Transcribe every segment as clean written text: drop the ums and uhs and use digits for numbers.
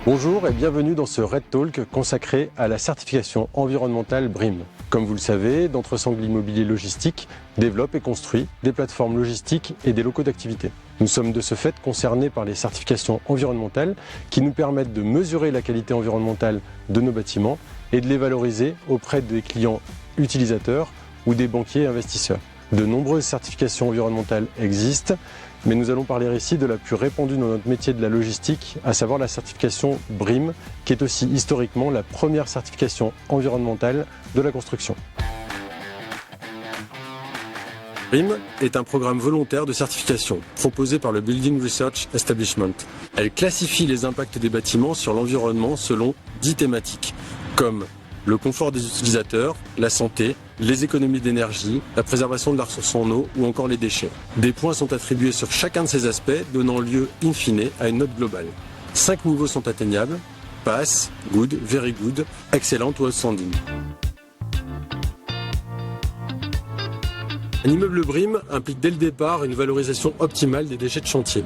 Bonjour et bienvenue dans ce Red Talk consacré à la certification environnementale BREEAM. Comme vous le savez, D'Entresangle Immobilier Logistique développe et construit des plateformes logistiques et des locaux d'activité. Nous sommes de ce fait concernés par les certifications environnementales qui nous permettent de mesurer la qualité environnementale de nos bâtiments et de les valoriser auprès des clients utilisateurs ou des banquiers investisseurs. De nombreuses certifications environnementales existent, mais nous allons parler ici de la plus répandue dans notre métier de la logistique, à savoir la certification BREEAM, qui est aussi historiquement la première certification environnementale de la construction. BREEAM est un programme volontaire de certification proposé par le Building Research Establishment. Elle classifie les impacts des bâtiments sur l'environnement selon 10 thématiques, comme le confort des utilisateurs, la santé, les économies d'énergie, la préservation de la ressource en eau ou encore les déchets. Des points sont attribués sur chacun de ces aspects, donnant lieu, in fine, à une note globale. 5 niveaux sont atteignables: Pass, Good, Very Good, Excellent ou Outstanding. Un immeuble BREEAM implique dès le départ une valorisation optimale des déchets de chantier.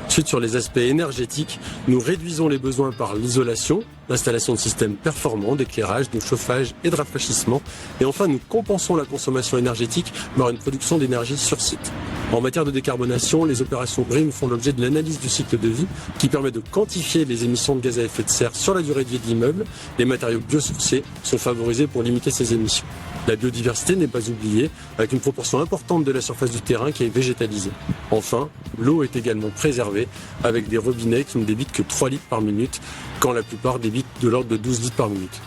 Ensuite, sur les aspects énergétiques, nous réduisons les besoins par l'isolation, l'installation de systèmes performants d'éclairage, de chauffage et de rafraîchissement. Et enfin, nous compensons la consommation énergétique par une production d'énergie sur site. En matière de décarbonation, les opérations BREEAM font l'objet de l'analyse du cycle de vie qui permet de quantifier les émissions de gaz à effet de serre sur la durée de vie de l'immeuble. Les matériaux biosourcés sont favorisés pour limiter ces émissions. La biodiversité n'est pas oubliée, avec une proportion importante de la surface du terrain qui est végétalisée. Enfin, l'eau est également préservée, avec des robinets qui ne débitent que 3 litres par minute, quand la plupart débitent de l'ordre de 12 litres par minute.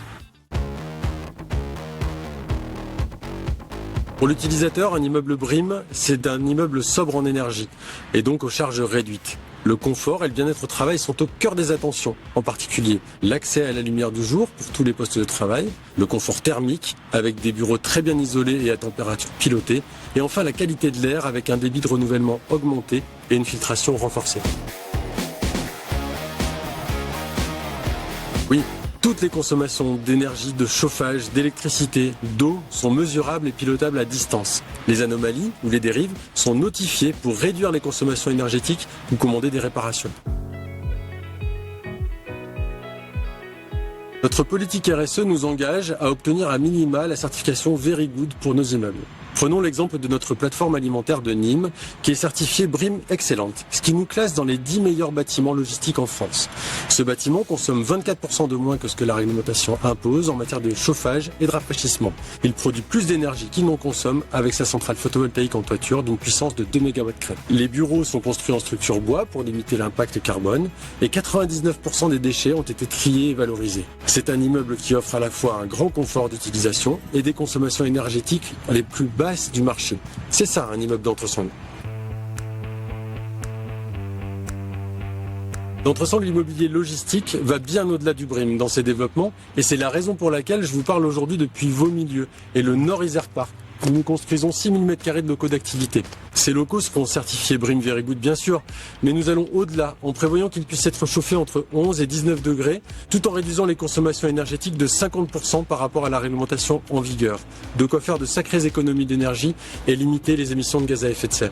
Pour l'utilisateur, un immeuble BREEAM, c'est un immeuble sobre en énergie, et donc aux charges réduites. Le confort et le bien-être au travail sont au cœur des attentions, en particulier l'accès à la lumière du jour pour tous les postes de travail, le confort thermique avec des bureaux très bien isolés et à température pilotée, et enfin la qualité de l'air avec un débit de renouvellement augmenté et une filtration renforcée. Oui, toutes les consommations d'énergie, de chauffage, d'électricité, d'eau sont mesurables et pilotables à distance. Les anomalies ou les dérives sont notifiées pour réduire les consommations énergétiques ou commander des réparations. Notre politique RSE nous engage à obtenir à minima la certification Very Good pour nos immeubles. Prenons l'exemple de notre plateforme alimentaire de Nîmes, qui est certifiée BREEAM Excellent, ce qui nous classe dans les 10 meilleurs bâtiments logistiques en France. Ce bâtiment consomme 24% de moins que ce que la réglementation impose en matière de chauffage et de rafraîchissement. Il produit plus d'énergie qu'il n'en consomme avec sa centrale photovoltaïque en toiture d'une puissance de 2 MW crête. Les bureaux sont construits en structure bois pour limiter l'impact carbone et 99% des déchets ont été triés et valorisés. C'est un immeuble qui offre à la fois un grand confort d'utilisation et des consommations énergétiques les plus basses du marché. C'est ça un immeuble d'Entresangle. D'Entresangle Immobilier Logistique va bien au-delà du BREEAM dans ses développements et c'est la raison pour laquelle je vous parle aujourd'hui depuis Vaux-Milieu et le Nord Isère Park, où nous construisons 6 000 m² de locaux d'activité. Ces locaux seront certifiés BREEAM Very Good bien sûr, mais nous allons au-delà en prévoyant qu'ils puissent être chauffés entre 11 et 19 degrés, tout en réduisant les consommations énergétiques de 50% par rapport à la réglementation en vigueur. De quoi faire de sacrées économies d'énergie et limiter les émissions de gaz à effet de serre.